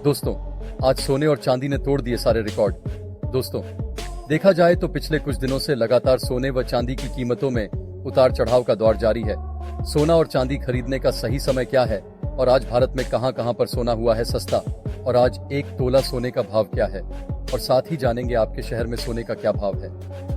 दोस्तों, आज सोने और चांदी ने तोड़ दिए सारे रिकॉर्ड। दोस्तों, देखा जाए तो पिछले कुछ दिनों से लगातार सोने व चांदी की कीमतों में उतार चढ़ाव का दौर जारी है। सोना और चांदी खरीदने का सही समय क्या है और आज भारत में कहां कहां पर सोना हुआ है सस्ता और आज एक तोला सोने का भाव क्या है, और साथ ही जानेंगे आपके शहर में सोने का क्या भाव है।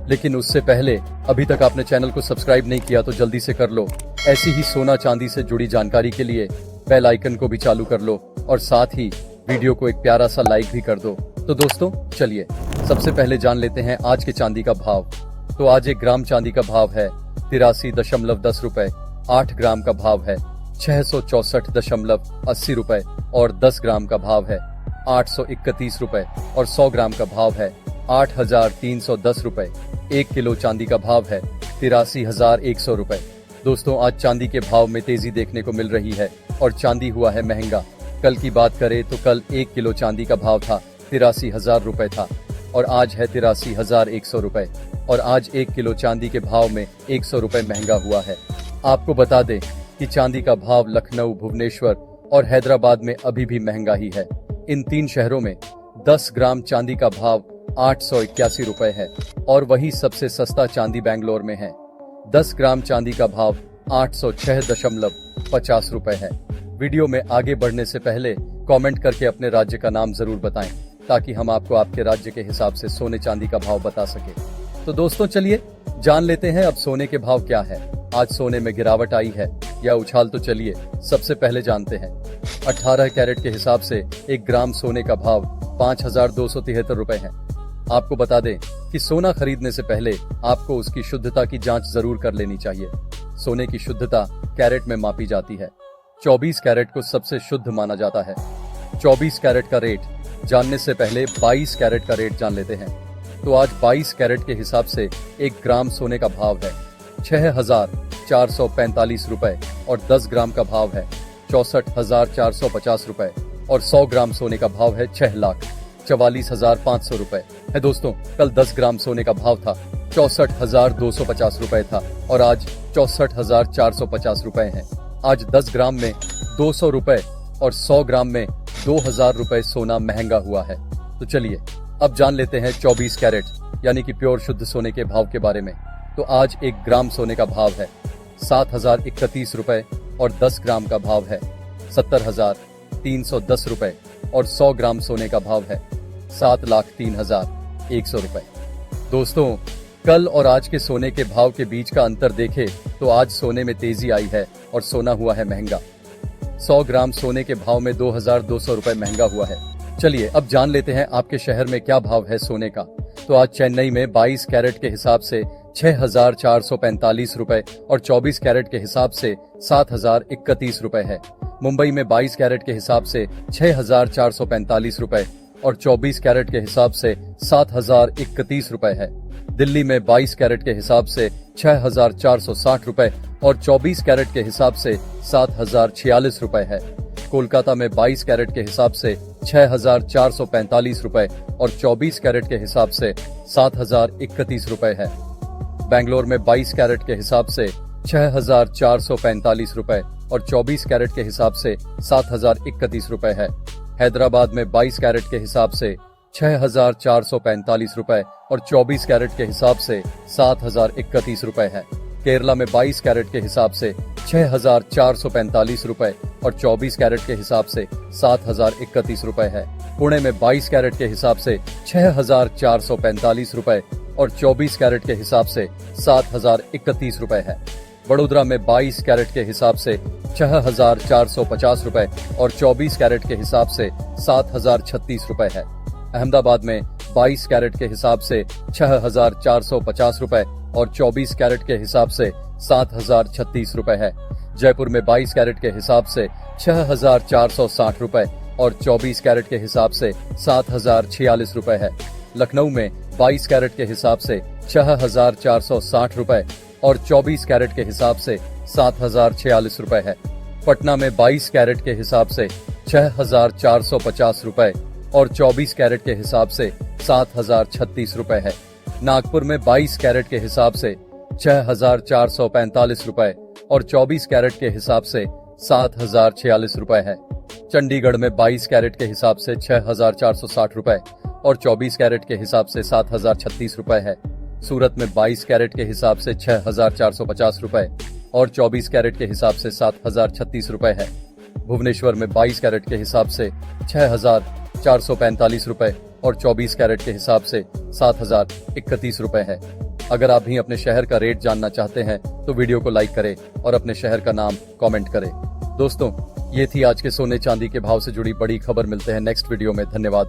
लेकिन उससे पहले अभी तक आपने चैनल को सब्सक्राइब नहीं किया तो जल्दी से कर लो। ऐसी ही सोना चांदी से जुड़ी जानकारी के लिए बेल आइकन को भी चालू कर लो और साथ ही वीडियो को एक प्यारा सा लाइक भी कर दो। तो दोस्तों चलिए सबसे पहले जान लेते हैं आज के चांदी का भाव। तो आज 1 ग्राम चांदी का भाव है 83.10 रुपए, 8 ग्राम का भाव है 664.80 रुपए और 10 ग्राम का भाव है 831 रुपए और 100 ग्राम का भाव है 8,310 रुपए। 1 किलो चांदी का भाव है 83,100 रुपए। दोस्तों, आज चांदी के भाव में तेजी देखने को मिल रही है और चांदी हुआ है महंगा। कल की बात करें तो कल 1 किलो चांदी का भाव था 83,000 रुपए था और आज है 83,100 रुपए और आज 1 किलो चांदी के भाव में 100 रुपए महंगा हुआ है। आपको बता दें कि चांदी का भाव लखनऊ, भुवनेश्वर और हैदराबाद में अभी भी महंगा ही है। इन 3 शहरों में 10 ग्राम चांदी का भाव 881 रुपए है और वही सबसे सस्ता चांदी बेंगलोर में है। 10 ग्राम चांदी का भाव 806.50 रुपए है। वीडियो में आगे बढ़ने से पहले कमेंट करके अपने राज्य का नाम जरूर बताएं ताकि हम आपको आपके राज्य के हिसाब से सोने चांदी का भाव बता सके। तो दोस्तों चलिए जान लेते हैं अब सोने के भाव क्या है। आज सोने में गिरावट आई है या उछाल, तो चलिए सबसे पहले जानते हैं। 18 कैरेट के हिसाब से 1 ग्राम सोने का भाव 5,273 रुपए है। आपको बता दें कि सोना खरीदने से पहले आपको उसकी शुद्धता की जांच जरूर कर लेनी चाहिए। सोने की शुद्धता कैरेट में मापी जाती है। 24 कैरेट को सबसे शुद्ध माना जाता है। 24 कैरेट का रेट जानने से पहले 22 कैरेट का रेट जान लेते हैं। तो आज 22 कैरेट के हिसाब से 1 ग्राम सोने का भाव है 6,445 रुपए और 10 ग्राम का भाव है 64,450 रुपए और 100 ग्राम सोने का भाव है 6,44,500 रुपए है। दोस्तों, कल 10 ग्राम सोने का भाव था 64,250 रुपए था और आज 64,450 रुपए है। आज 10 ग्राम में 200 रुपए और 100 ग्राम में 2,000 रुपए सोना महंगा हुआ है। तो चलिए अब जान लेते हैं 24 कैरेट यानी कि प्योर शुद्ध सोने के भाव के बारे में। तो आज 1 ग्राम सोने का भाव है 7,031 रुपए और 10 ग्राम का भाव है 70,310 रुपए और 100 ग्राम सोने का भाव है 7,03,100 रुपए। दोस्तों, कल और आज के सोने के भाव के बीच का अंतर देखें तो आज सोने में तेजी आई है और सोना हुआ है महंगा। 100 ग्राम सोने के भाव में 2,200 रुपए महंगा हुआ है। चलिए अब जान लेते हैं आपके शहर में क्या भाव है सोने का। तो आज चेन्नई में 22 कैरेट के हिसाब से 6,445 रुपए और 24 कैरेट के हिसाब से 7,031 रुपए है। मुंबई में 22 कैरेट के हिसाब से 6,445 रुपए और 24 कैरेट के हिसाब से 7,031 रुपए है। दिल्ली में 22 कैरेट के हिसाब से 6,460 रुपए और 24 कैरेट के हिसाब से 7,046 रुपए है। कोलकाता में 22 कैरेट के हिसाब से 6,445 रुपए और 24 कैरेट के हिसाब से 7,031 रुपए है। बेंगलोर में 22 कैरेट के हिसाब से 6,445 रुपए और 24 कैरेट के हिसाब से 7,031 रुपए है। हैदराबाद में 22 कैरेट के हिसाब से 6,445 रुपए और 24 कैरेट के हिसाब से 7,031 रुपए है। केरला में 22 कैरेट के हिसाब से 6,445 रुपए और 24 कैरेट के हिसाब से 7,031 रुपए है। पुणे में 22 कैरेट के हिसाब से 6,445 रुपए और 24 कैरेट के हिसाब से 7,031 रुपए है। वडोदरा में 22 कैरेट के हिसाब से 6,450 रुपए और 24 कैरेट के हिसाब से 7,036 रुपए है। अहमदाबाद में 22 कैरेट के हिसाब से 6,450 रुपए और 24 कैरेट के हिसाब से 7,036 रुपए है। जयपुर में 22 कैरेट के हिसाब से 6,460 रुपए और 24 कैरेट के हिसाब से 7,046 रुपए है। लखनऊ में 22 कैरेट के हिसाब से 6,460 रुपए और 24 कैरेट के हिसाब से 7,046 रुपए है। पटना में 22 कैरेट के हिसाब से 6,450 रुपए और 24 कैरेट के हिसाब से 7,036 रुपए है। नागपुर में 22 कैरेट के हिसाब से 6,445 रुपए और 24 कैरेट के हिसाब से 7,046 रुपए है। चंडीगढ़ में 22 कैरेट के हिसाब से 6,460 रुपए और 24 कैरेट के हिसाब से 7,036 रुपए है। सूरत में 22 कैरेट के हिसाब से 6,450 रुपए और 24 कैरेट के हिसाब से 7,036 रुपए है। भुवनेश्वर में 22 कैरेट के हिसाब से 6,445 रुपए और 24 कैरेट के हिसाब से 7,031 रुपए है। अगर आप भी अपने शहर का रेट जानना चाहते हैं तो वीडियो को लाइक करें और अपने शहर का नाम कमेंट करें। दोस्तों, ये थी आज के सोने चांदी के भाव से जुड़ी बड़ी खबर। मिलते हैं नेक्स्ट वीडियो में। धन्यवाद।